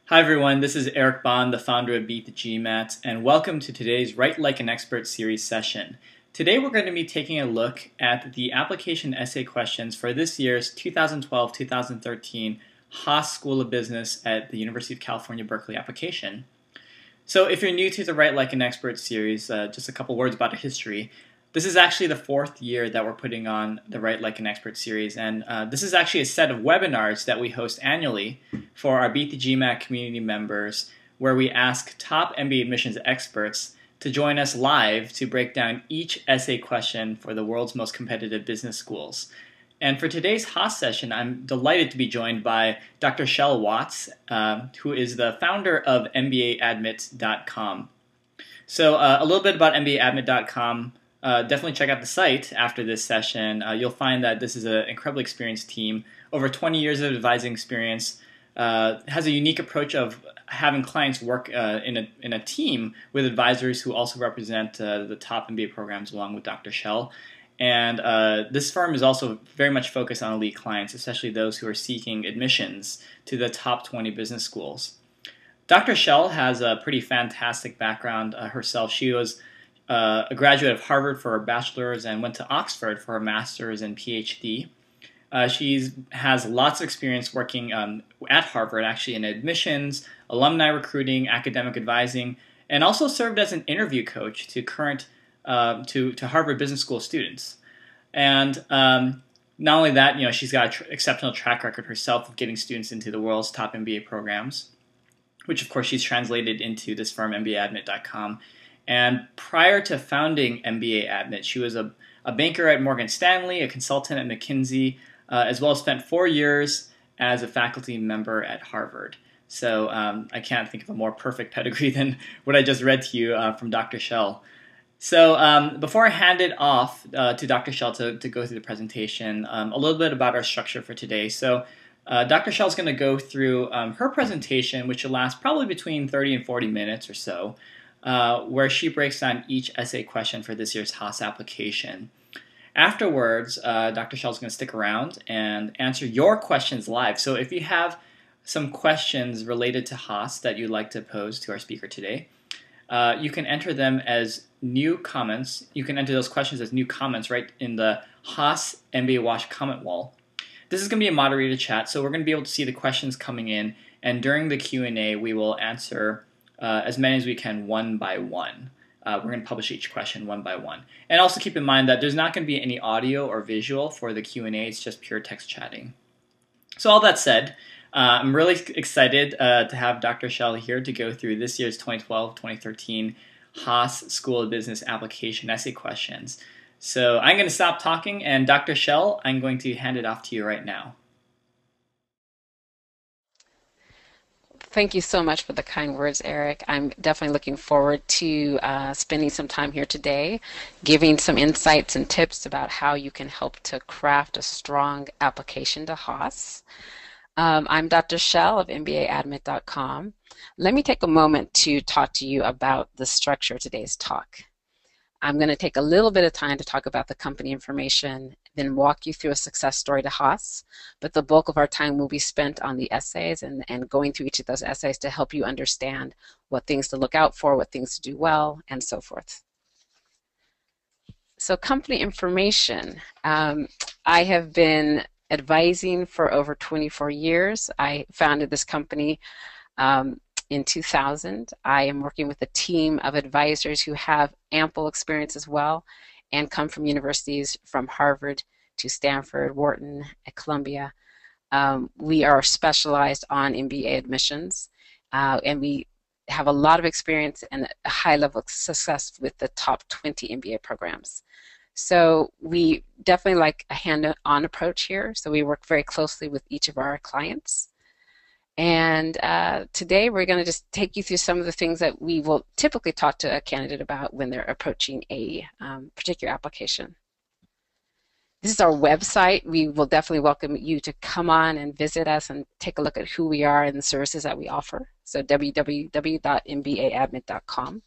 Hi everyone, this is Eric Bond, the founder of Beat the GMAT, and welcome to today's Write Like an Expert series session. Today we're going to be taking a look at the application essay questions for this year's 2012-2013 Haas School of Business at the University of California, Berkeley application. So if you're new to the Write Like an Expert series, just a couple words about our history. This is actually the fourth year that we're putting on the Write Like an Expert series, and this is actually a set of webinars that we host annually for our Beat the GMAT community members, where we ask top MBA admissions experts to join us live to break down each essay question for the world's most competitive business schools. And for today's Haas session, I'm delighted to be joined by Dr. Shel Watts, who is the founder of MBAadmit.com. So a little bit about MBAadmit.com. Definitely check out the site after this session. You'll find that this is an incredibly experienced team, over 20 years of advising experience, has a unique approach of having clients work in a team with advisors who also represent the top MBA programs along with Dr. Shel. And this firm is also very much focused on elite clients, especially those who are seeking admissions to the top 20 business schools. Dr. Shel has a pretty fantastic background herself. She was a graduate of Harvard for her bachelor's and went to Oxford for her master's and PhD. She has lots of experience working at Harvard, actually in admissions, alumni recruiting, academic advising, and also served as an interview coach to current to Harvard Business School students. And not only that, she's got an exceptional track record herself of getting students into the world's top MBA programs, which of course she's translated into this firm, MBAadmit.com. And prior to founding MBAadmit, she was a banker at Morgan Stanley, a consultant at McKinsey, as well as spent 4 years as a faculty member at Harvard. So I can't think of a more perfect pedigree than what I just read to you from Dr. Shel. So before I hand it off to Dr. Shel to go through the presentation, a little bit about our structure for today. So Dr. Shel is going to go through her presentation, which will last probably between 30 and 40 minutes or so, where she breaks down each essay question for this year's Haas application. Afterwards, Dr. Shel is going to stick around and answer your questions live. So if you have some questions related to Haas that you'd like to pose to our speaker today, you can enter them as new comments. You can enter those questions as new comments right in the Haas MBA Watch comment wall. This is going to be a moderated chat, so we're going to be able to see the questions coming in, and during the Q&A, we will answer as many as we can one by one. We're going to publish each question one by one. And also keep in mind that there's not going to be any audio or visual for the Q&A. It's just pure text chatting. So all that said, I'm really excited to have Dr. Shel here to go through this year's 2012-2013 Haas School of Business application essay questions. So I'm going to stop talking, and Dr. Shel, I'm going to hand it off to you right now. Thank you so much for the kind words, Eric. I'm definitely looking forward to spending some time here today, giving some insights and tips about how you can help to craft a strong application to Haas. I'm Dr. Shel of MBAadmit.com. Let me take a moment to talk to you about the structure of today's talk. I'm going to take a little bit of time to talk about the company information, then walk you through a success story to Haas, but the bulk of our time will be spent on the essays and going through each of those essays to help you understand what things to look out for, what things to do well, and so forth. So company information. I have been advising for over 24 years. I founded this company in 2000. I am working with a team of advisors who have ample experience as well and come from universities from Harvard to Stanford, Wharton, at Columbia. We are specialized on MBA admissions, and we have a lot of experience and a high level of success with the top 20 MBA programs. So we definitely like a hand-on approach here. So we work very closely with each of our clients. And today we're going to just take you through some of the things that we will typically talk to a candidate about when they're approaching a particular application. This is our website. We will definitely welcome you to come on and visit us and take a look at who we are and the services that we offer. So www.mbaadmit.com.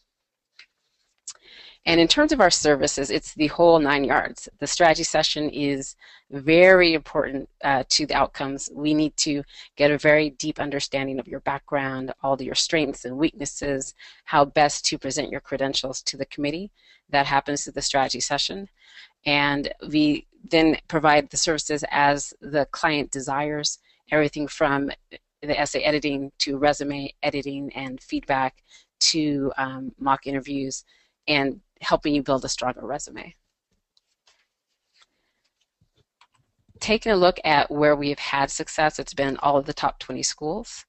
And in terms of our services, it's the whole 9 yards. The strategy session is very important to the outcomes. We need to get a very deep understanding of your background, all of your strengths and weaknesses, how best to present your credentials to the committee. That happens through the strategy session. And we then provide the services as the client desires, everything from the essay editing to resume editing and feedback to mock interviews and helping you build a stronger resume. Taking a look at where we've had success, it's been all of the top 20 schools.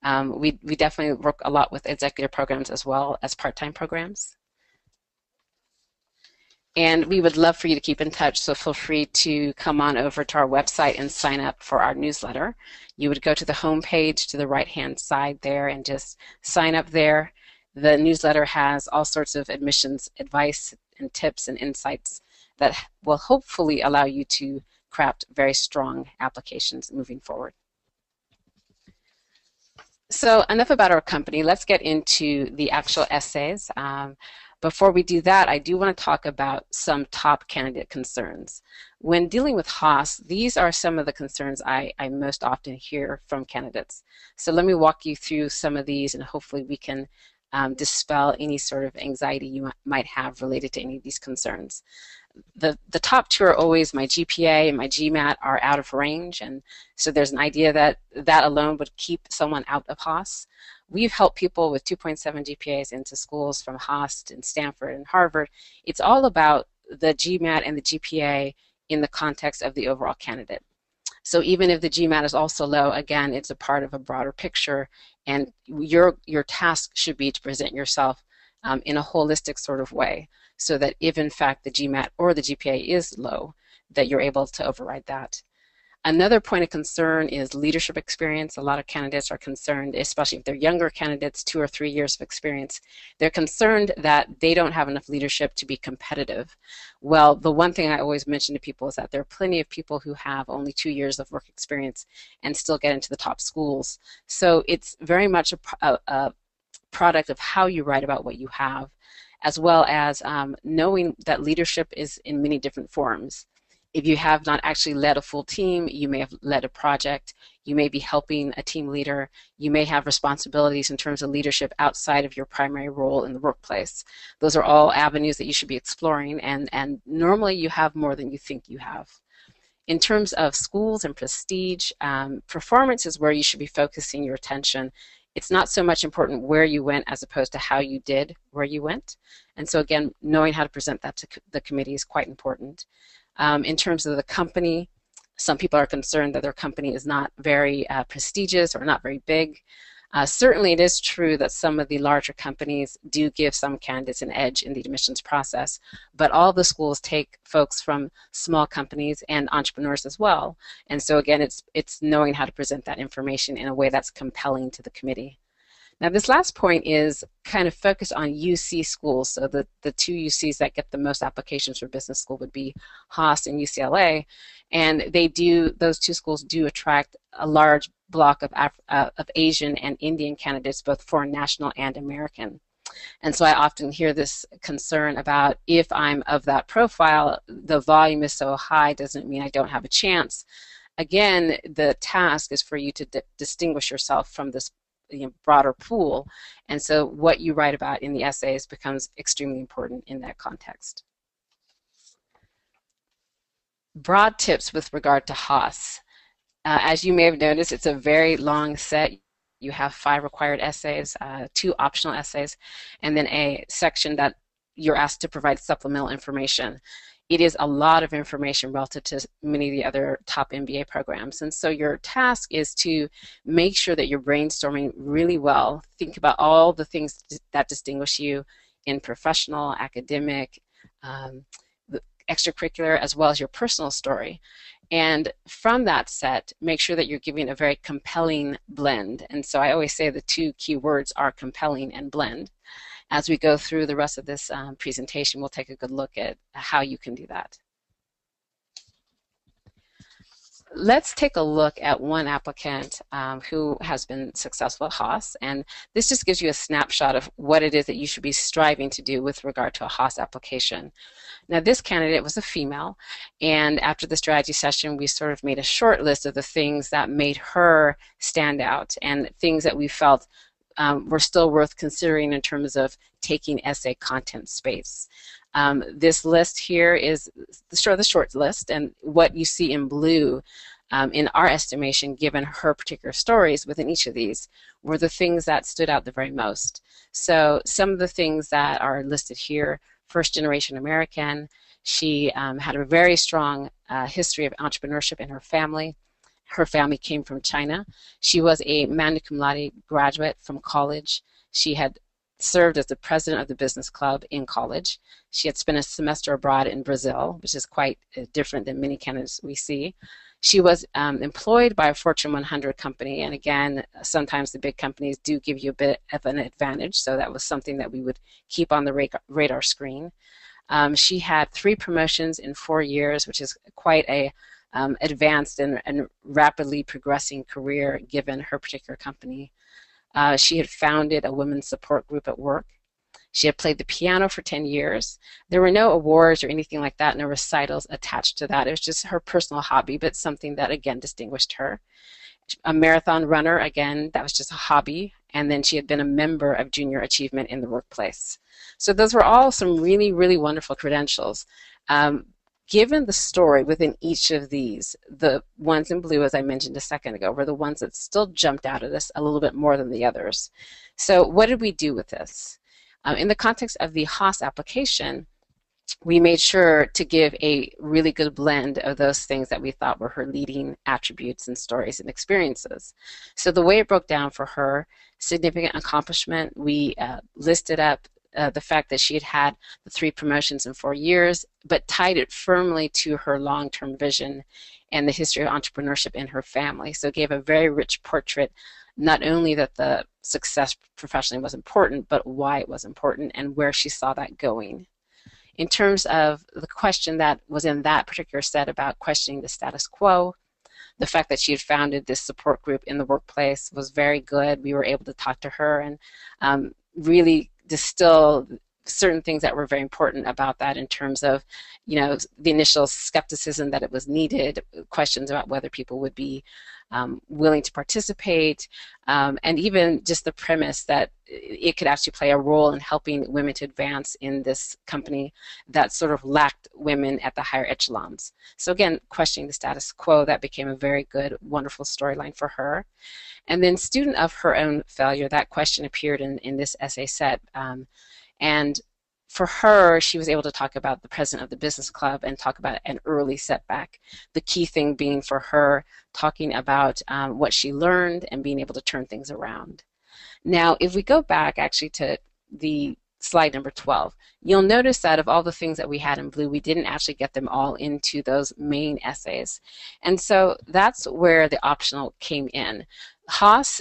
We definitely work a lot with executive programs as well as part-time programs. And we would love for you to keep in touch, so feel free to come on over to our website and sign up for our newsletter. You would go to the home page to the right-hand side there and just sign up there. The newsletter has all sorts of admissions advice and tips and insights that will hopefully allow you to craft very strong applications moving forward. So enough about our company. Let's get into the actual essays. Before we do that, I do want to talk about some top candidate concerns. When dealing with Haas, these are some of the concerns I most often hear from candidates. So let me walk you through some of these, and hopefully we can dispel any sort of anxiety you might have related to any of these concerns. The top two are always my GPA and my GMAT are out of range, and so there's an idea that that alone would keep someone out of Haas. We've helped people with 2.7 GPAs into schools from Haas and Stanford and Harvard. It's all about the GMAT and the GPA in the context of the overall candidate. So even if the GMAT is also low, again, it's a part of a broader picture, and your task should be to present yourself in a holistic sort of way, so that if in fact the GMAT or the GPA is low, that you're able to override that. Another point of concern is leadership experience. A lot of candidates are concerned, especially if they're younger candidates, 2 or 3 years of experience. They're concerned that they don't have enough leadership to be competitive. Well, the one thing I always mention to people is that there are plenty of people who have only 2 years of work experience and still get into the top schools. So it's very much a product of how you write about what you have, as well as knowing that leadership is in many different forms. If you have not actually led a full team, you may have led a project, you may be helping a team leader, you may have responsibilities in terms of leadership outside of your primary role in the workplace. Those are all avenues that you should be exploring, and normally you have more than you think you have. In terms of schools and prestige, performance is where you should be focusing your attention. It's not so much important where you went as opposed to how you did where you went. And so again, knowing how to present that to the committee is quite important. In terms of the company, some people are concerned that their company is not very prestigious or not very big. Certainly it is true that some of the larger companies do give some candidates an edge in the admissions process, but all the schools take folks from small companies and entrepreneurs as well. And so again, it's knowing how to present that information in a way that's compelling to the committee. Now this last point is kind of focused on UC schools. So the 2 UCs that get the most applications for business school would be Haas and UCLA. And those 2 schools do attract a large block of Asian and Indian candidates, both foreign national and American. And so I often hear this concern about, if I'm of that profile, the volume is so high, doesn't mean I don't have a chance. Again, the task is for you to distinguish yourself from this broader pool, and so what you write about in the essays becomes extremely important in that context. Broad tips with regard to Haas. As you may have noticed, it's a very long set. You have 5 required essays, 2 optional essays, and then a section that you're asked to provide supplemental information. It is a lot of information relative to many of the other top MBA programs. And so your task is to make sure that you're brainstorming really well. Think about all the things that distinguish you in professional, academic, extracurricular, as well as your personal story. And from that set, make sure that you're giving a very compelling blend. And so I always say the 2 key words are compelling and blend. As we go through the rest of this presentation, we'll take a good look at how you can do that. Let's take a look at one applicant who has been successful at Haas, and this just gives you a snapshot of what it is that you should be striving to do with regard to a Haas application. Now, this candidate was a female, and after the strategy session, we sort of made a short list of the things that made her stand out and things that we felt were still worth considering in terms of taking essay content space. This list here is the short list, and what you see in blue in our estimation, given her particular stories within each of these, were the things that stood out the very most. So some of the things that are listed here: first generation American. She had a very strong history of entrepreneurship in her family. Her family came from China. She was a magna cum laude graduate from college. She had served as the president of the business club in college. She had spent a semester abroad in Brazil, which is quite different than many candidates we see. She was employed by a Fortune 100 company, and again, sometimes the big companies do give you a bit of an advantage, so that was something that we would keep on the radar screen. She had 3 promotions in 4 years, which is quite a advanced and rapidly progressing career given her particular company. She had founded a women's support group at work. She had played the piano for 10 years. There were no awards or anything like that, no recitals attached to that. It was just her personal hobby, but something that, again, distinguished her. A marathon runner, again, that was just a hobby. And then she had been a member of Junior Achievement in the workplace. So those were all some really, really wonderful credentials. Given the story within each of these, the ones in blue, as I mentioned a second ago, were the ones that still jumped out at us a little bit more than the others. So what did we do with this? In the context of the Haas application, we made sure to give a really good blend of those things that we thought were her leading attributes and stories and experiences. So the way it broke down for her: significant accomplishment, we listed up the fact that she had had the 3 promotions in 4 years, but tied it firmly to her long-term vision and the history of entrepreneurship in her family. So it gave a very rich portrait, not only that the success professionally was important, but why it was important and where she saw that going. In terms of the question that was in that particular set about questioning the status quo, the fact that she had founded this support group in the workplace was very good. We were able to talk to her and really distill certain things that were very important about that in terms of, the initial skepticism that it was needed, questions about whether people would be willing to participate, and even just the premise that it could actually play a role in helping women to advance in this company that sort of lacked women at the higher echelons. So again, questioning the status quo, that became a very good, wonderful storyline for her. And then student of her own failure, that question appeared in this essay set. And for her, she was able to talk about the president of the business club and talk about an early setback. The key thing being for her talking about what she learned and being able to turn things around. Now, if we go back actually to the slide number 12, you'll notice that of all the things that we had in blue, we didn't actually get them all into those main essays. And so that's where the optional came in. Haas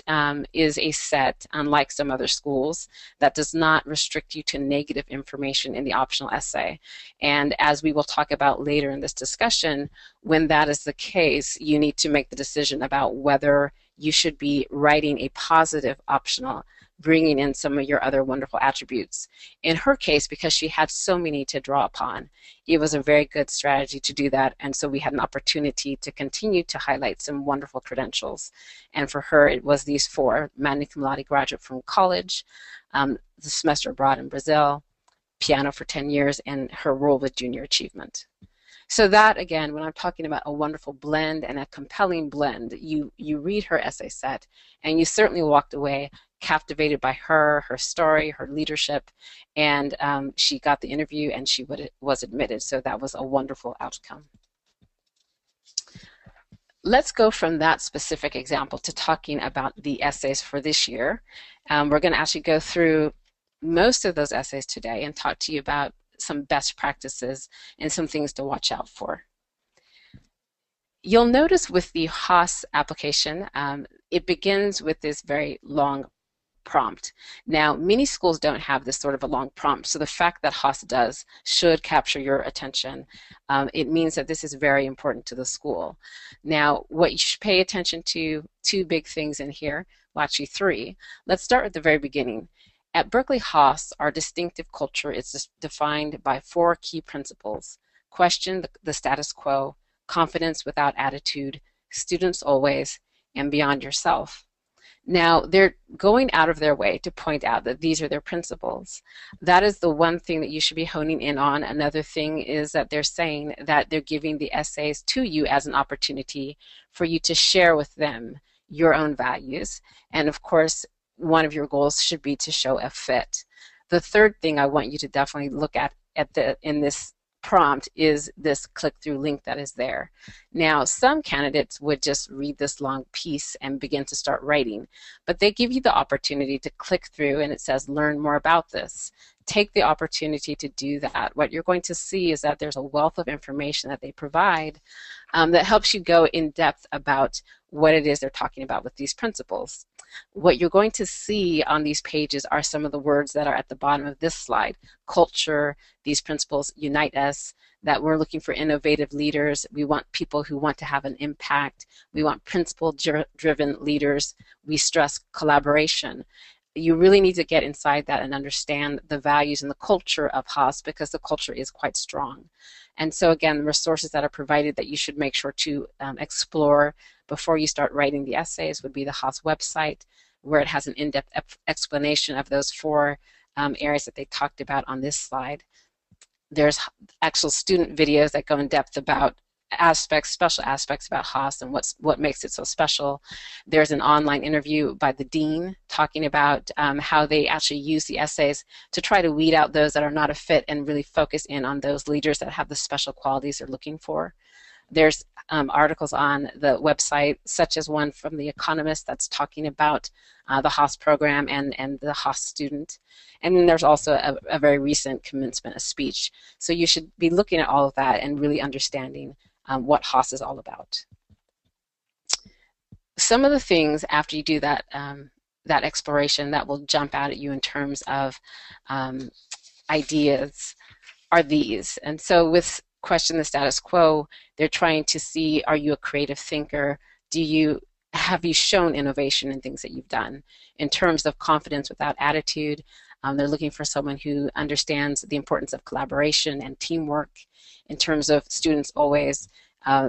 is a set, unlike some other schools, that does not restrict you to negative information in the optional essay. And as we will talk about later in this discussion, when that is the case, you need to make the decision about whether you should be writing a positive optional, bringing in some of your other wonderful attributes. In her case, because she had so many to draw upon, it was a very good strategy to do that, and so we had an opportunity to continue to highlight some wonderful credentials. And for her, it was these 4: magna cum laude graduate from college, the semester abroad in Brazil, piano for 10 years, and her role with Junior Achievement. So that, again, when I'm talking about a wonderful blend and a compelling blend, you read her essay set, and you certainly walked away captivated by her story, her leadership, and she got the interview and she was admitted. So that was a wonderful outcome. Let's go from that specific example to talking about the essays for this year. We're going to actually go through most of those essays today and talk to you about some best practices and some things to watch out for. You'll notice with the Haas application, it begins with this very long prompt. Now, many schools don't have this sort of a long prompt, so the fact that Haas does should capture your attention. It means that this is very important to the school. Now, what you should pay attention to, two big things in here, well, actually three. Let's start with the very beginning. At Berkeley Haas, our distinctive culture is defined by four key principles: question the status quo, confidence without attitude, students always, and beyond yourself. Now, they're going out of their way to point out that these are their principles. That is the one thing that you should be honing in on. Another thing is that they're saying that they're giving the essays to you as an opportunity for you to share with them your own values. And of course, one of your goals should be to show a fit. The third thing I want you to definitely look at in this prompt is this click-through link that is there. Now, some candidates would just read this long piece and begin to start writing, but they give you the opportunity to click through and it says learn more about this. Take the opportunity to do that. What you're going to see is that there's a wealth of information that they provide that helps you go in depth about what it is they're talking about with these principles. What you're going to see on these pages are some of the words that are at the bottom of this slide. Culture, these principles unite us, that we're looking for innovative leaders. We want people who want to have an impact. We want principle-driven leaders. We stress collaboration. You really need to get inside that and understand the values and the culture of Haas, because the culture is quite strong. And so again, the resources that are provided that you should make sure to explore before you start writing the essays would be the Haas website, where it has an in-depth explanation of those four areas that they talked about on this slide. There's actual student videos that go in depth about special aspects about Haas and what makes it so special. There's an online interview by the dean talking about how they actually use the essays to try to weed out those that are not a fit and really focus in on those leaders that have the special qualities they're looking for. There's articles on the website, such as one from The Economist that's talking about the Haas program and the Haas student. And then there's also a very recent commencement speech. So you should be looking at all of that and really understanding what Haas is all about. Some of the things after you do that, that exploration that will jump out at you in terms of ideas are these. And so with question the status quo, they're trying to see, are you a creative thinker? Have you shown innovation in things that you've done? In terms of confidence without attitude, they're looking for someone who understands the importance of collaboration and teamwork. In terms of students always,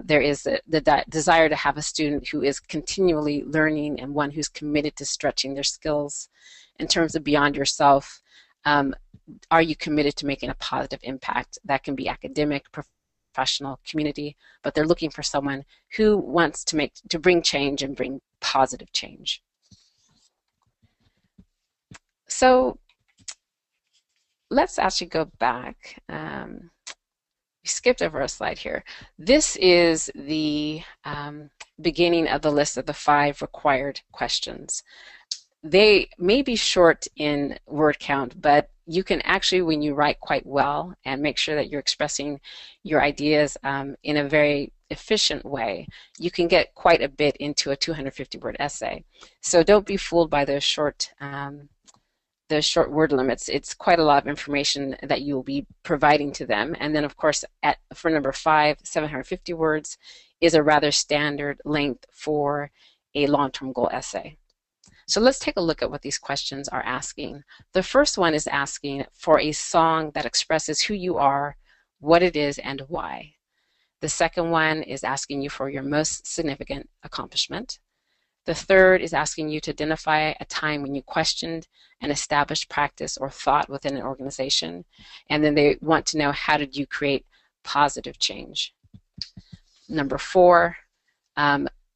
there is the desire to have a student who is continually learning and one who's committed to stretching their skills. In terms of beyond yourself, are you committed to making a positive impact? That can be academic, professional, community, but they're looking for someone who wants to bring change and bring positive change. So let's actually go back. We skipped over a slide here. This is the beginning of the list of the 5 required questions. They may be short in word count, but you can actually, when you write quite well and make sure that you're expressing your ideas in a very efficient way, you can get quite a bit into a 250-word essay. So don't be fooled by those short word limits. It's quite a lot of information that you will be providing to them. And then, of course, for number 5, 750 words is a rather standard length for a long-term goal essay. So let's take a look at what these questions are asking. The first one is asking for a song that expresses who you are, what it is, and why. The second one is asking you for your most significant accomplishment. The third is asking you to identify a time when you questioned an established practice or thought within an organization. And then they want to know, how did you create positive change? Number 4,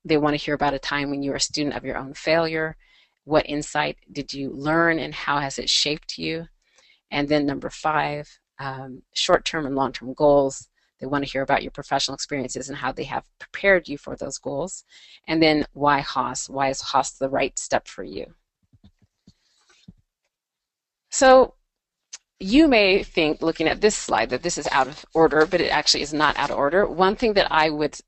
they want to hear about a time when you were a student of your own failure. What insight did you learn and how has it shaped you? And then number 5, short-term and long-term goals. They want to hear about your professional experiences and how they have prepared you for those goals. And then why Haas? Why is Haas the right step for you? So you may think, looking at this slide, that this is out of order, but it actually is not out of order. One thing that I would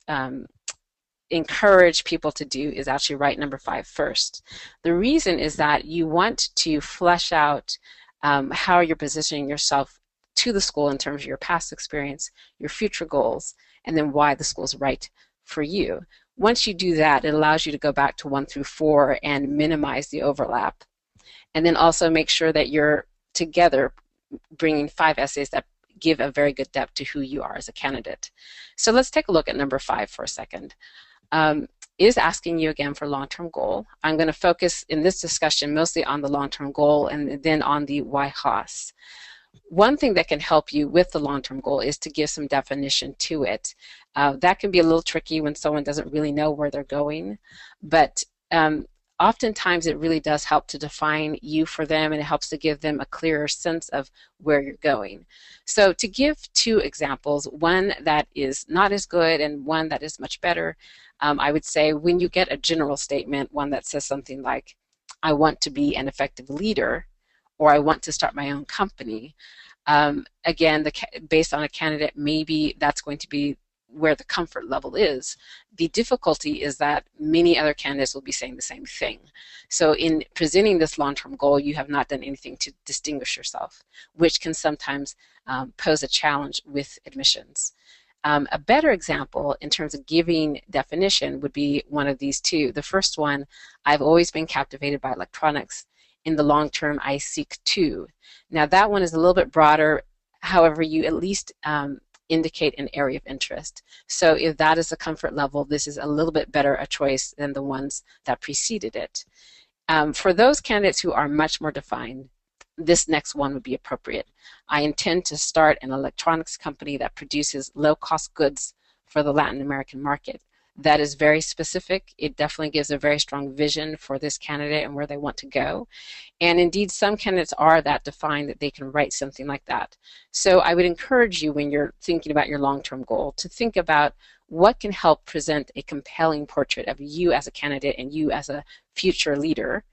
encourage people to do is actually write number 5 first. The reason is that you want to flesh out how you're positioning yourself to the school in terms of your past experience, your future goals, and then why the school's right for you. Once you do that, it allows you to go back to 1 through 4 and minimize the overlap. And then also make sure that you're together bringing 5 essays that give a very good depth to who you are as a candidate. So let's take a look at number 5 for a second. Is asking you again for long-term goal. I'm going to focus in this discussion mostly on the long-term goal and then on the why Haas. One thing that can help you with the long-term goal is to give some definition to it. That can be a little tricky when someone doesn't really know where they're going, but oftentimes it really does help to define you for them, and it helps to give them a clearer sense of where you're going. So to give 2 examples, one that is not as good and one that is much better, I would say when you get a general statement, one that says something like, I want to be an effective leader, or I want to start my own company. Again, based on a candidate, maybe that's going to be where the comfort level is. The difficulty is that many other candidates will be saying the same thing. So in presenting this long-term goal, you have not done anything to distinguish yourself, which can sometimes pose a challenge with admissions. A better example in terms of giving definition would be one of these 2. The first one, I've always been captivated by electronics. In the long term, I seek to. Now that one is a little bit broader. However, you at least indicate an area of interest. So if that is a comfort level, this is a little bit better a choice than the ones that preceded it. For those candidates who are much more defined, this next one would be appropriate. I intend to start an electronics company that produces low-cost goods for the Latin American market. That is very specific. It definitely gives a very strong vision for this candidate and where they want to go. And indeed, some candidates are that defined that they can write something like that. So I would encourage you when you're thinking about your long-term goal to think about what can help present a compelling portrait of you as a candidate and you as a future leader.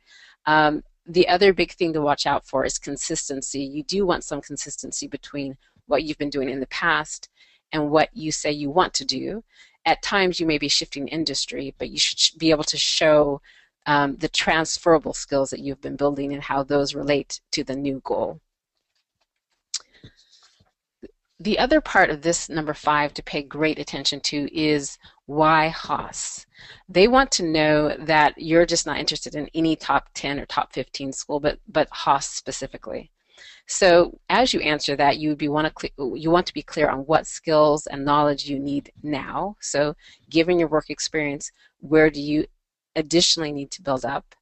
The other big thing to watch out for is consistency. You do want some consistency between what you've been doing in the past and what you say you want to do. At times you may be shifting industry, but you should be able to show the transferable skills that you've been building and how those relate to the new goal. The other part of this number 5 to pay great attention to is why Haas. They want to know that you're just not interested in any top 10 or top 15 school, but Haas specifically. So as you answer that, you want to be clear on what skills and knowledge you need now. So given your work experience, where do you additionally need to build up?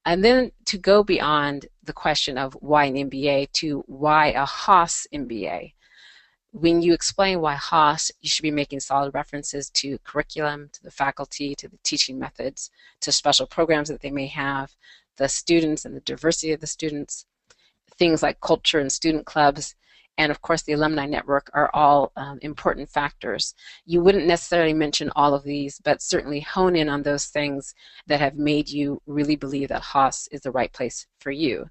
And then to go beyond the question of why an MBA to why a Haas MBA. When you explain why Haas, you should be making solid references to curriculum, to the faculty, to the teaching methods, to special programs that they may have, the students and the diversity of the students, things like culture and student clubs, and of course the alumni network are all important factors. You wouldn't necessarily mention all of these, but certainly hone in on those things that have made you really believe that Haas is the right place for you.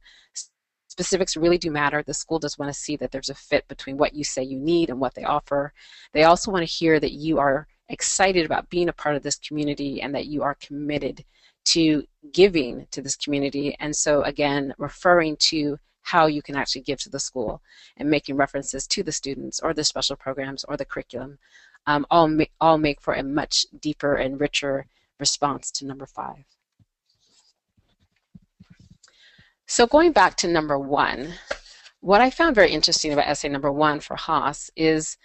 Specifics really do matter. The school does want to see that there's a fit between what you say you need and what they offer. They also want to hear that you are excited about being a part of this community and that you are committed to giving to this community. And so again, referring to how you can actually give to the school and making references to the students or the special programs or the curriculum all make for a much deeper and richer response to number 5. So going back to number 1, what I found very interesting about essay number 1 for Haas is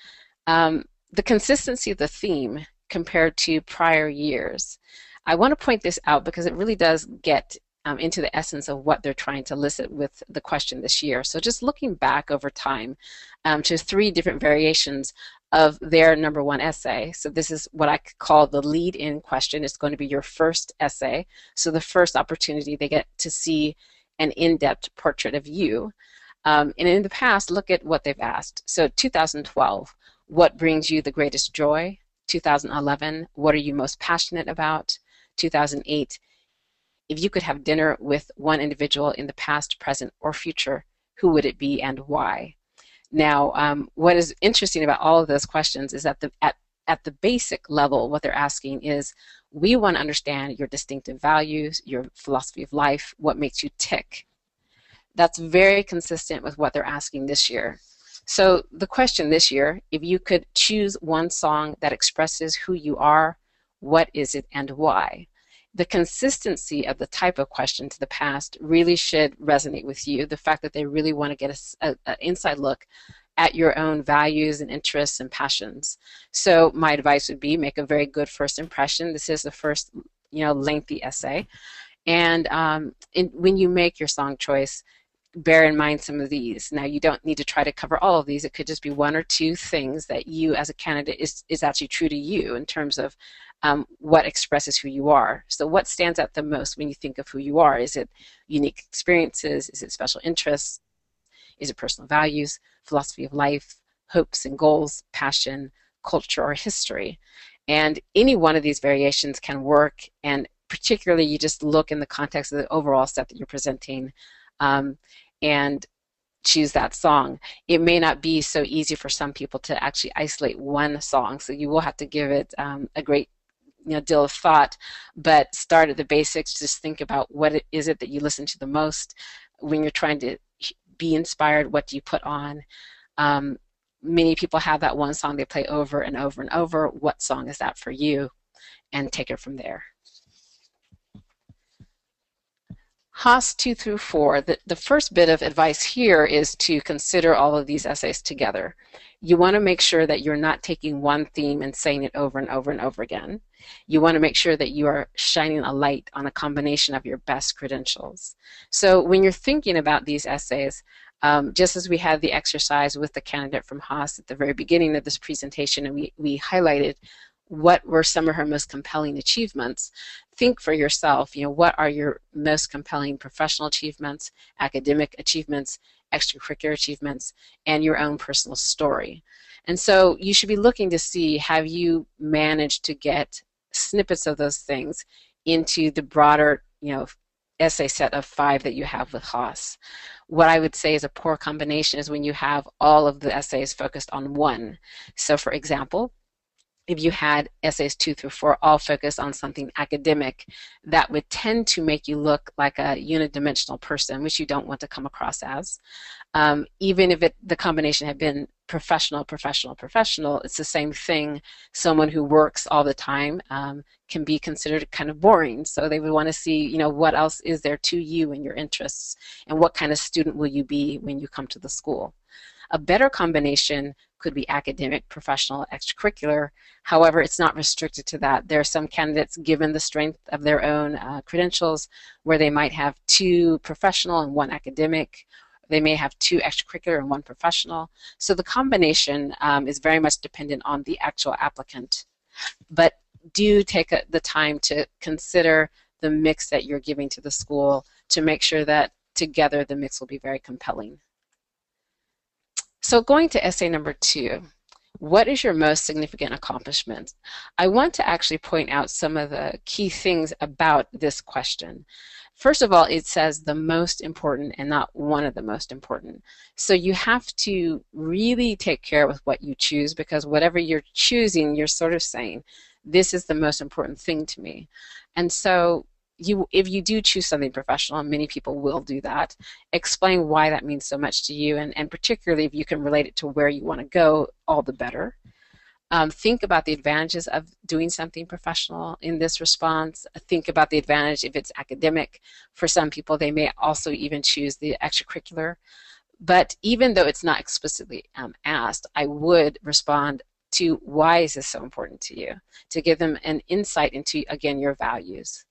the consistency of the theme compared to prior years. I want to point this out because it really does get into the essence of what they're trying to elicit with the question this year. So just looking back over time to 3 different variations of their number 1 essay. So this is what I call the lead-in question. It's going to be your first essay. So the first opportunity they get to see an in-depth portrait of you. And in the past, look at what they've asked. So 2012, what brings you the greatest joy? 2011, what are you most passionate about? 2008, if you could have dinner with one individual in the past, present, or future, who would it be and why? Now, what is interesting about all of those questions is that at the basic level, what they're asking is, we want to understand your distinctive values, your philosophy of life, what makes you tick. That's very consistent with what they're asking this year. So the question this year, if you could choose one song that expresses who you are, what is it and why? The consistency of the type of question to the past really should resonate with you. The fact that they really want to get an inside look at your own values and interests and passions. So my advice would be, make a very good first impression. This is the first, lengthy essay. And when you make your song choice, bear in mind some of these. Now, you don't need to try to cover all of these. It could just be one or two things that you as a candidate is actually true to you in terms of what expresses who you are. So what stands out the most when you think of who you are? Is it unique experiences? Is it special interests? Is it personal values, philosophy of life, hopes and goals, passion, culture, or history? And any one of these variations can work, and particularly you just look in the context of the overall set that you're presenting, and choose that song. It may not be so easy for some people to actually isolate one song, so you will have to give it a great deal of thought, but start at the basics. Just think about what is it that you listen to the most when you're trying to be inspired. What do you put on? Many people have that one song they play over and over and over. What song is that for you? And take it from there. Haas 2 through 4, the first bit of advice here is to consider all of these essays together. You want to make sure that you're not taking one theme and saying it over and over and over again. You want to make sure that you are shining a light on a combination of your best credentials. So when you're thinking about these essays, just as we had the exercise with the candidate from Haas at the very beginning of this presentation, and we highlighted what were some of her most compelling achievements, think for yourself, what are your most compelling professional achievements, academic achievements, extracurricular achievements, and your own personal story. And so you should be looking to see, have you managed to get snippets of those things into the broader, essay set of 5 that you have with Haas. What I would say is a poor combination is when you have all of the essays focused on one. So for example, if you had essays 2 through 4 all focused on something academic, that would tend to make you look like a unidimensional person, which you don't want to come across as. Even if the combination had been professional, professional, professional, it's the same thing. Someone who works all the time can be considered kind of boring. So they would want to see, what else is there to you and your interests, and what kind of student will you be when you come to the school. A better combination could be academic, professional, extracurricular. However, it's not restricted to that. There are some candidates, given the strength of their own credentials, where they might have 2 professional and 1 academic. They may have 2 extracurricular and 1 professional. So the combination is very much dependent on the actual applicant. But do take the time to consider the mix that you're giving to the school to make sure that together the mix will be very compelling. So going to essay number 2, what is your most significant accomplishment? I want to actually point out some of the key things about this question. First of all, it says the most important and not one of the most important. So you have to really take care with what you choose, because whatever you're choosing, you're sort of saying, this is the most important thing to me. And so if you do choose something professional, and many people will do that, explain why that means so much to you, and particularly if you can relate it to where you want to go, all the better. Think about the advantages of doing something professional in this response. Think about the advantage if it's academic. For some people, they may also even choose the extracurricular. But even though it's not explicitly asked, I would respond to why is this so important to you, to give them an insight into, again, your values.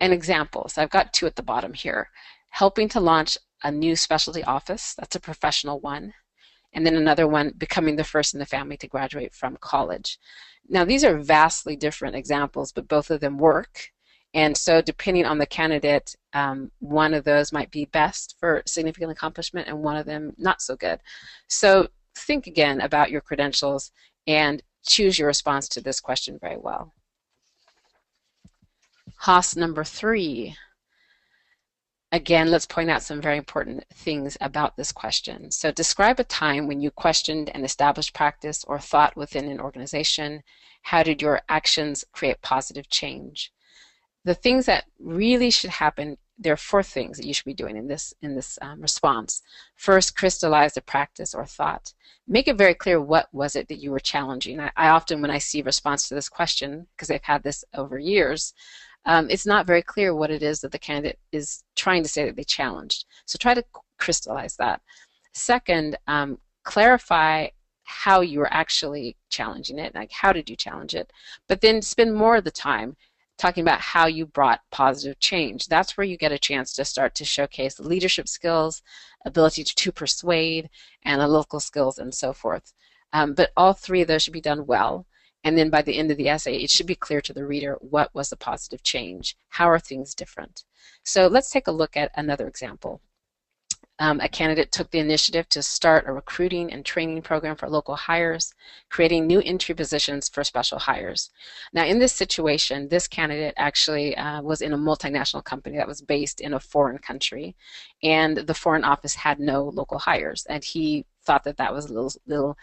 An example, so I've got 2 at the bottom here. Helping to launch a new specialty office, that's a professional one. And then another one, becoming the first in the family to graduate from college. Now these are vastly different examples, but both of them work. And so depending on the candidate, one of those might be best for significant accomplishment and one of them not so good. So think again about your credentials and choose your response to this question very well. Haas number 3. Again, let's point out some very important things about this question. So describe a time when you questioned an established practice or thought within an organization. How did your actions create positive change? The things that really should happen, there are four things that you should be doing in this response. First, crystallize the practice or thought. Make it very clear what was it that you were challenging. I often, when I see a response to this question, because I've had this over years, it's not very clear what it is that the candidate is trying to say that they challenged. So try to crystallize that. Second, clarify how you were actually challenging it, like how did you challenge it, but then spend more of the time talking about how you brought positive change. That's where you get a chance to start to showcase leadership skills, ability to persuade, analytical skills, and so forth. But all three of those should be done well. And then by the end of the essay, it should be clear to the reader what was the positive change. How are things different? So let's take a look at another example. A candidate took the initiative to start a recruiting and training program for local hires, creating new entry positions for special hires. Now, in this situation, this candidate actually was in a multinational company that was based in a foreign country, and the foreign office had no local hires, and he thought that that was a little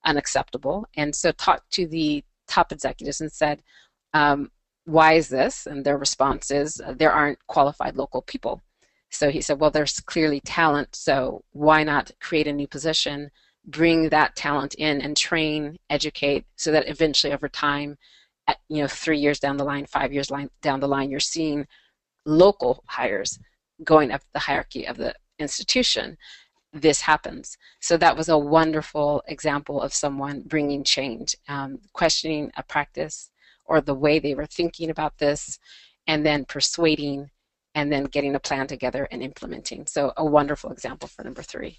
unacceptable, and so talked to the top executives and said, why is this? And their response is, there aren't qualified local people. So he said, well, there's clearly talent, so why not create a new position, bring that talent in and train, educate, so that eventually over time, 3 years down the line, 5 years down the line, you're seeing local hires going up the hierarchy of the institution. This happens. So that was a wonderful example of someone bringing change, questioning a practice or the way they were thinking about this, and then persuading, and then getting a plan together and implementing. So a wonderful example for number 3.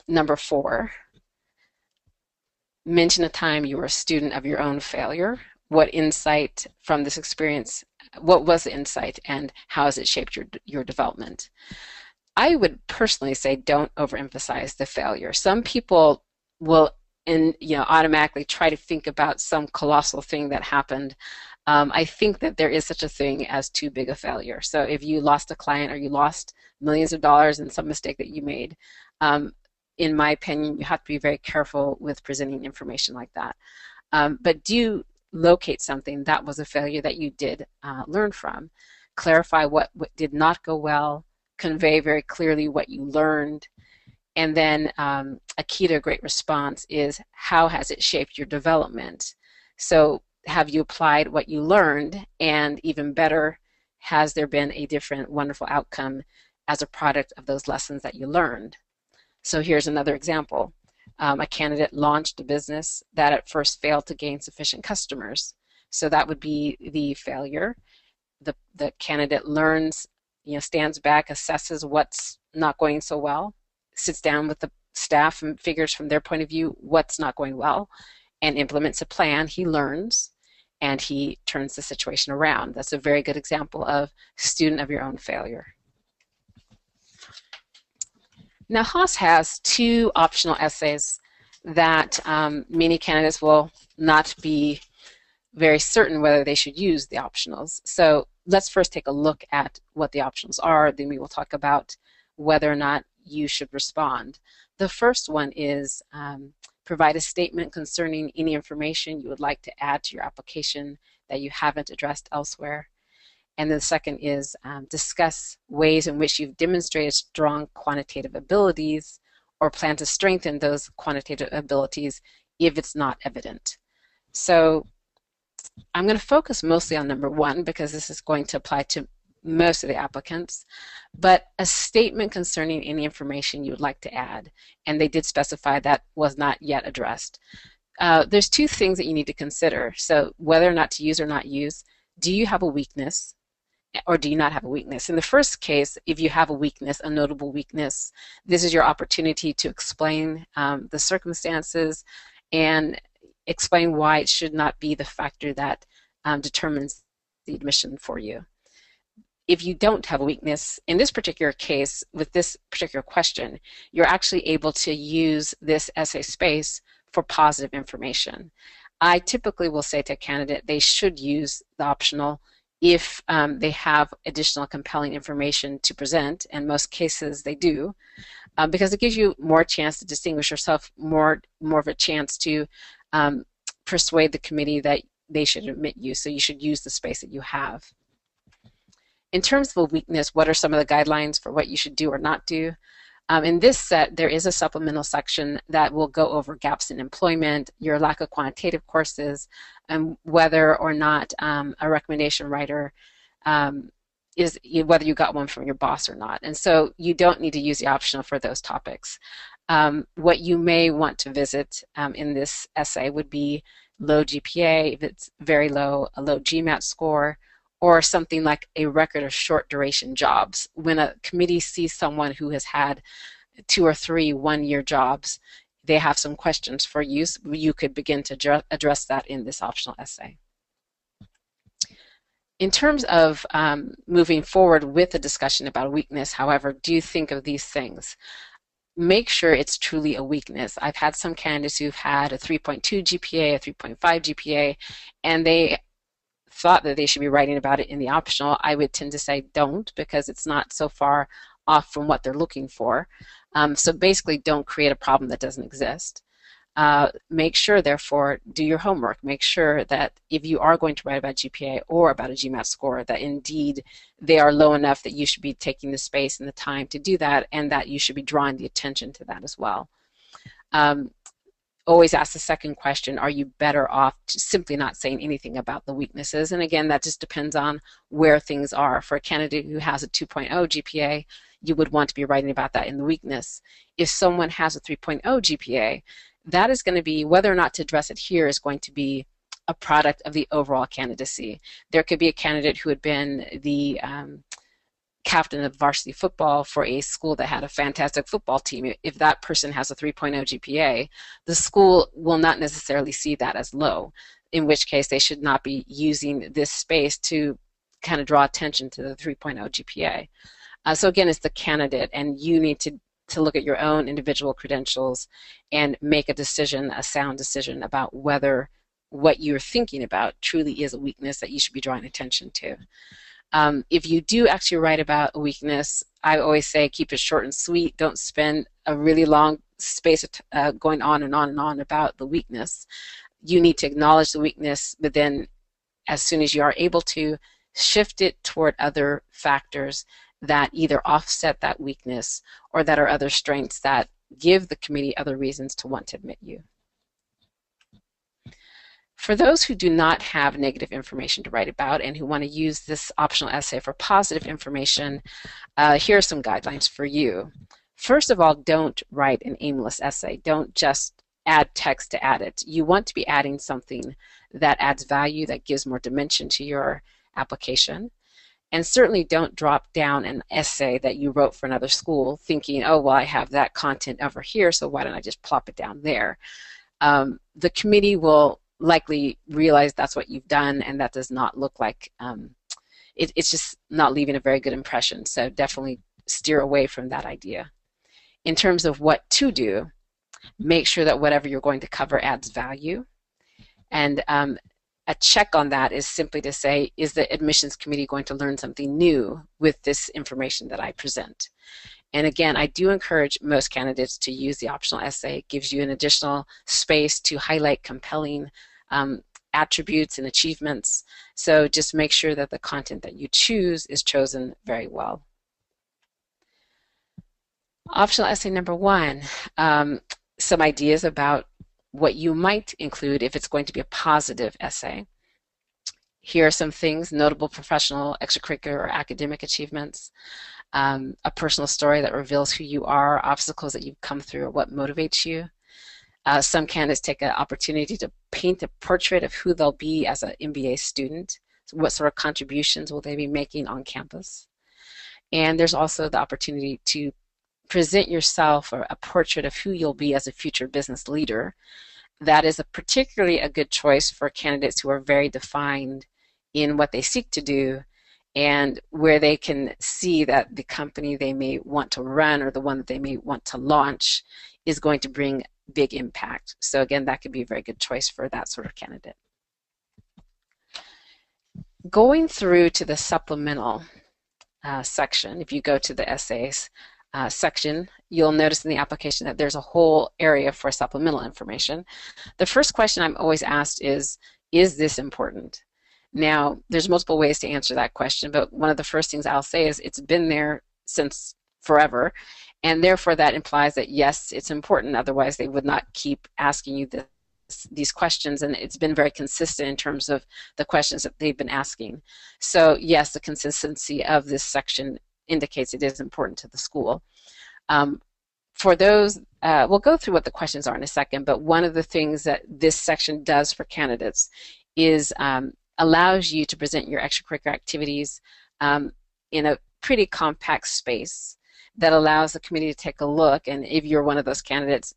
Number 4, mention a time you were a student of your own failure. What insight from this experience, what was the insight, and how has it shaped your development? I would personally say don't overemphasize the failure. Some people will automatically try to think about some colossal thing that happened. I think that there is such a thing as too big a failure. So if you lost a client or you lost millions of dollars in some mistake that you made, in my opinion, you have to be very careful with presenting information like that. But do locate something that was a failure that you did learn from. Clarify what did not go well, convey very clearly what you learned, and then a key to a great response is how has it shaped your development? So have you applied what you learned, and even better, has there been a different wonderful outcome as a product of those lessons that you learned? So here's another example. A candidate launched a business that at first failed to gain sufficient customers. So that would be the failure. The candidate learns, stands back, assesses what's not going so well, sits down with the staff and figures from their point of view what's not going well, and implements a plan. He learns, and he turns the situation around. That's a very good example of student of your own failure. Now, Haas has 2 optional essays that many candidates will not be very certain whether they should use the optionals. So let's first take a look at what the optionals are, then we will talk about whether or not you should respond. The first one is provide a statement concerning any information you would like to add to your application that you haven't addressed elsewhere. And then the second is discuss ways in which you've demonstrated strong quantitative abilities or plan to strengthen those quantitative abilities if it's not evident. So I'm going to focus mostly on number 1 because this is going to apply to most of the applicants, but a statement concerning any information you would like to add, and they did specify that was not yet addressed. There's 2 things that you need to consider. So whether or not to use or not use, do you have a weakness or do you not have a weakness? In the first case, if you have a weakness, a notable weakness, this is your opportunity to explain the circumstances and explain why it should not be the factor that determines the admission for you. If you don't have a weakness, in this particular case, with this particular question, you're actually able to use this essay space for positive information. I typically will say to a candidate they should use the optional if they have additional compelling information to present, and in most cases they do, because it gives you more chance to distinguish yourself, more of a chance to persuade the committee that they should admit you. So you should use the space that you have. In terms of a weakness, what are some of the guidelines for what you should do or not do? In this set, there is a supplemental section that will go over gaps in employment, your lack of quantitative courses, and whether or not a recommendation writer is whether you got one from your boss or not. And so you don't need to use the optional for those topics. What you may want to visit in this essay would be low GPA, if it's very low, a low GMAT score, or something like a record of short duration jobs. When a committee sees someone who has had 2 or 3 one-year jobs, they have some questions for you. So you could begin to address that in this optional essay. In terms of moving forward with a discussion about weakness, however, do think of these things. Make sure it's truly a weakness. I've had some candidates who've had a 3.2 GPA, a 3.5 GPA, and they thought that they should be writing about it in the optional. I would tend to say don't, because it's not so far off from what they're looking for. So basically, don't create a problem that doesn't exist. Make sure, therefore, do your homework. Make sure that if you are going to write about GPA or about a GMAT score, that indeed they are low enough that you should be taking the space and the time to do that, and that you should be drawing the attention to that as well. Always ask the second question, are you better off simply not saying anything about the weaknesses? And again, that just depends on where things are. For a candidate who has a 2.0 GPA, you would want to be writing about that in the weakness. If someone has a 3.0 GPA, that is going to be, whether or not to address it here is going to be a product of the overall candidacy. There could be a candidate who had been the captain of varsity football for a school that had a fantastic football team. If that person has a 3.0 GPA, the school will not necessarily see that as low, in which case they should not be using this space to kind of draw attention to the 3.0 GPA. So again, it's the candidate, and you need to look at your own individual credentials and make a decision, a sound decision, about whether what you're thinking about truly is a weakness that you should be drawing attention to. If you do actually write about a weakness, I always say keep it short and sweet. Don't spend a really long space going on and on and on about the weakness. You need to acknowledge the weakness, but then as soon as you are able to, shift it toward other factors that either offset that weakness or that are other strengths that give the committee other reasons to want to admit you. For those who do not have negative information to write about and who want to use this optional essay for positive information, here are some guidelines for you. First of all, don't write an aimless essay. Don't just add text to add it. You want to be adding something that adds value, that gives more dimension to your application. And certainly don't drop down an essay that you wrote for another school thinking, oh, well, I have that content over here, so why don't I just plop it down there? The committee will likely realize that's what you've done, and that does not look like, it's just not leaving a very good impression. So definitely steer away from that idea. In terms of what to do, make sure that whatever you're going to cover adds value. And a check on that is simply to say, is the admissions committee going to learn something new with this information that I present? And again, I do encourage most candidates to use the optional essay. It gives you an additional space to highlight compelling attributes and achievements. So just make sure that the content that you choose is chosen very well. Optional essay number 1, some ideas about what you might include if it's going to be a positive essay. Here are some things: notable professional, extracurricular, or academic achievements, a personal story that reveals who you are, obstacles that you've come through, or what motivates you. Some candidates take an opportunity to paint a portrait of who they'll be as an MBA student. So what sort of contributions will they be making on campus? And there's also the opportunity to present yourself, or a portrait of who you'll be as a future business leader. That is particularly a good choice for candidates who are very defined in what they seek to do, and where they can see that the company they may want to run, or the one that they may want to launch, is going to bring big impact. So again, that could be a very good choice for that sort of candidate. Going through to the supplemental section, if you go to the essays section, you'll notice in the application that there's a whole area for supplemental information. The first question I'm always asked is this important? Now, there's multiple ways to answer that question, but one of the first things I'll say is it's been there since forever, and therefore that implies that yes, it's important, otherwise they would not keep asking you these questions, and it's been very consistent in terms of the questions that they've been asking. So yes, the consistency of this section indicates it is important to the school. For those, we'll go through what the questions are in a second, but one of the things that this section does for candidates is allows you to present your extracurricular activities in a pretty compact space that allows the committee to take a look, and if you're one of those candidates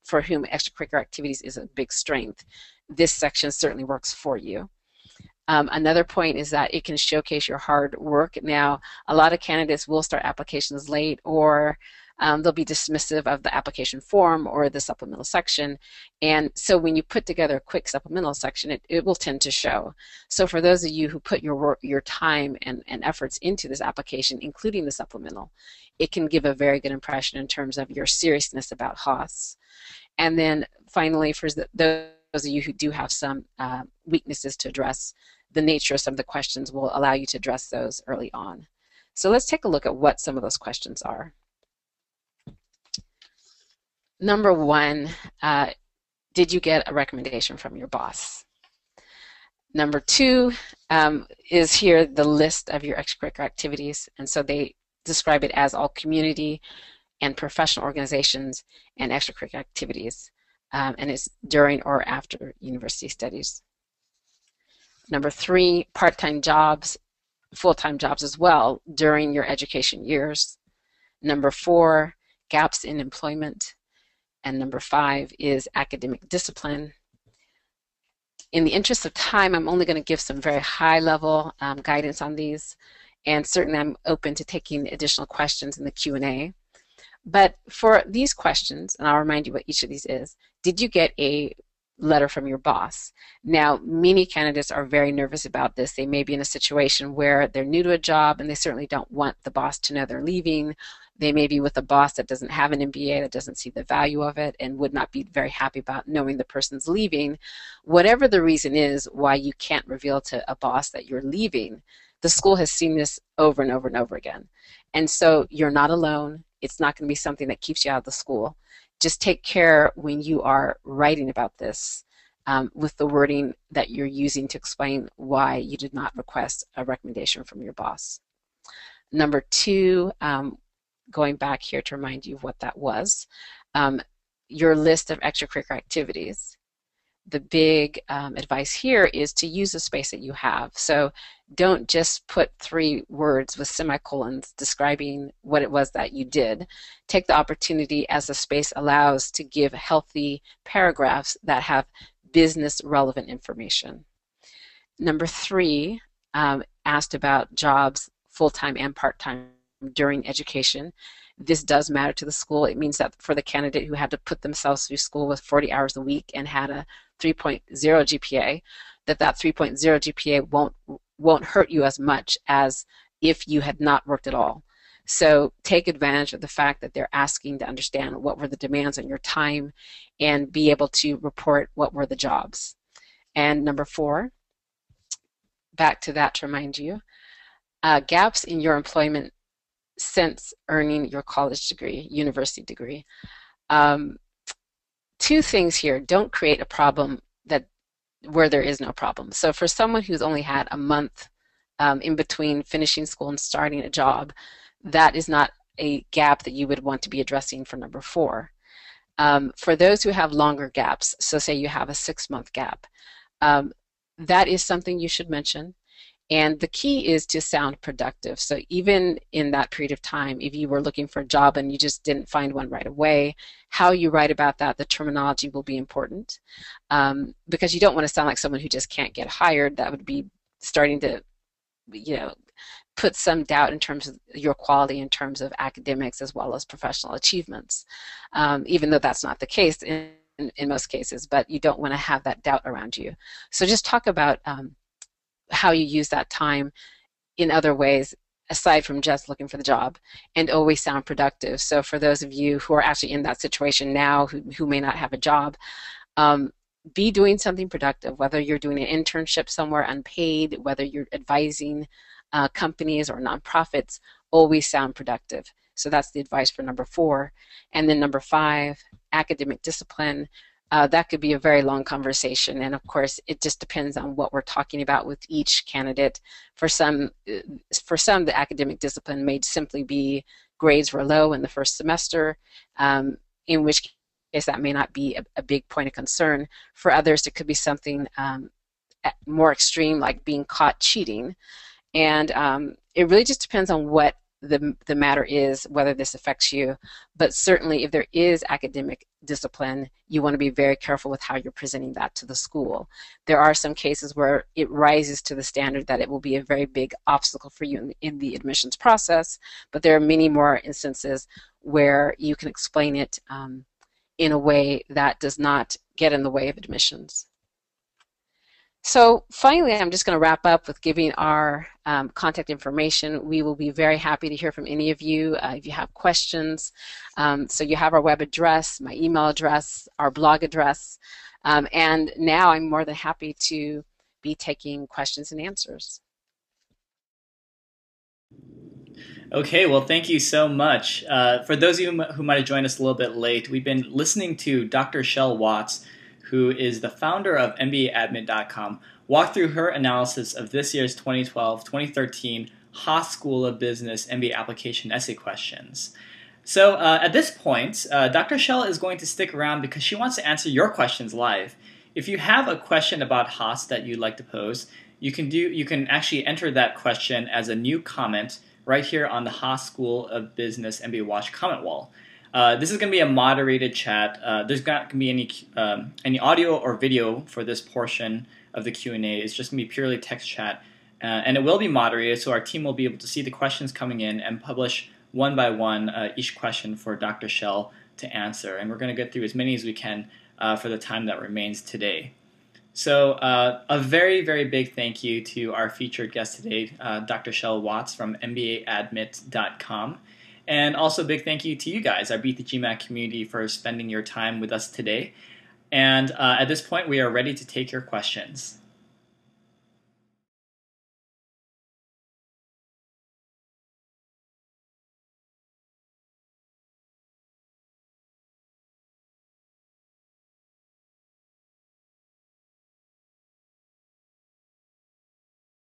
for whom extracurricular activities is a big strength, this section certainly works for you. Another point is that it can showcase your hard work. Now, a lot of candidates will start applications late, or they'll be dismissive of the application form or the supplemental section. And so when you put together a quick supplemental section, it will tend to show. So for those of you who put your time and efforts into this application, including the supplemental, it can give a very good impression in terms of your seriousness about Haas. And then finally, for those of you who do have some weaknesses to address, the nature of some of the questions will allow you to address those early on. So let's take a look at what some of those questions are. Number one, did you get a recommendation from your boss? Number two is here the list of your extracurricular activities, and so they describe it as all community and professional organizations and extracurricular activities, and it's during or after university studies. Number three, part-time jobs, full-time jobs as well during your education years. Number four, gaps in employment. And number five is academic discipline. In the interest of time, I'm only going to give some very high-level guidance on these, and certainly I'm open to taking additional questions in the Q&A. But for these questions, and I'll remind you what each of these is, did you get a letter from your boss? Now, many candidates are very nervous about this. They may be in a situation where they're new to a job and they certainly don't want the boss to know they're leaving. They may be with a boss that doesn't have an MBA, that doesn't see the value of it, and would not be very happy about knowing the person's leaving. Whatever the reason is why you can't reveal to a boss that you're leaving, the school has seen this over and over and over again. And so you're not alone. It's not going to be something that keeps you out of the school. Just take care when you are writing about this with the wording that you're using to explain why you did not request a recommendation from your boss. Number two, going back here to remind you of what that was, your list of extracurricular activities. The big advice here is to use the space that you have. So don't just put 3 words with semicolons describing what it was that you did. Take the opportunity, as the space allows, to give healthy paragraphs that have business relevant information. Number 3, asked about jobs, full-time and part-time, during education. This does matter to the school. It means that for the candidate who had to put themselves through school with 40 hours a week and had a 3.0 GPA, that 3.0 GPA won't hurt you as much as if you had not worked at all. So take advantage of the fact that they're asking to understand what were the demands on your time and be able to report what were the jobs. And number 4, back to that to remind you, gaps in your employment since earning your college degree, university degree. 2 things here. Don't create a problem where there is no problem. So for someone who's only had a month in between finishing school and starting a job, that is not a gap that you would want to be addressing for number 4. For those who have longer gaps, so say you have a 6-month gap, that is something you should mention. And the key is to sound productive. So even in that period of time, if you were looking for a job and you just didn't find one right away, how you write about that, the terminology will be important, because you don't want to sound like someone who just can't get hired. That would be starting to, put some doubt in terms of your quality in terms of academics as well as professional achievements, even though that's not the case in most cases, but you don't want to have that doubt around you. So just talk about how you use that time in other ways aside from just looking for the job, and always sound productive. So for those of you who are actually in that situation now, who may not have a job, be doing something productive, whether you're doing an internship somewhere unpaid, whether you're advising companies or nonprofits, always sound productive. So that's the advice for number 4. And then number 5, academic discipline. That could be a very long conversation, and of course it just depends on what we're talking about with each candidate. For some, the academic discipline may simply be grades were low in the first semester, in which case that may not be a big point of concern. For others, it could be something more extreme, like being caught cheating, and it really just depends on what the matter is, whether this affects you. But certainly if there is academic discipline, you want to be very careful with how you're presenting that to the school. There are some cases where it rises to the standard that it will be a very big obstacle for you in the admissions process, but there are many more instances where you can explain it in a way that does not get in the way of admissions. So finally, I'm just going to wrap up with giving our contact information. We will be very happy to hear from any of you if you have questions. So you have our web address, my email address, our blog address, and now I'm more than happy to be taking questions and answers. Okay, well, thank you so much. For those of you who might have joined us a little bit late, we've been listening to Dr. Shell Watts, who is the founder of MBAadmit.com, walk through her analysis of this year's 2012-2013 Haas School of Business MBA application essay questions. So at this point, Dr. Shell is going to stick around because she wants to answer your questions live. If you have a question about Haas that you'd like to pose, you can actually enter that question as a new comment right here on the Haas School of Business MBA Watch comment wall. This is going to be a moderated chat. There's not going to be any audio or video for this portion of the Q&A. It's just going to be purely text chat. And it will be moderated, so our team will be able to see the questions coming in and publish one by one each question for Dr. Shell to answer. And we're going to get through as many as we can for the time that remains today. So a very, very big thank you to our featured guest today, Dr. Shell Watts from MBAadmit.com. And also a big thank you to you guys, our Beat the GMAT community, for spending your time with us today. And at this point, we are ready to take your questions.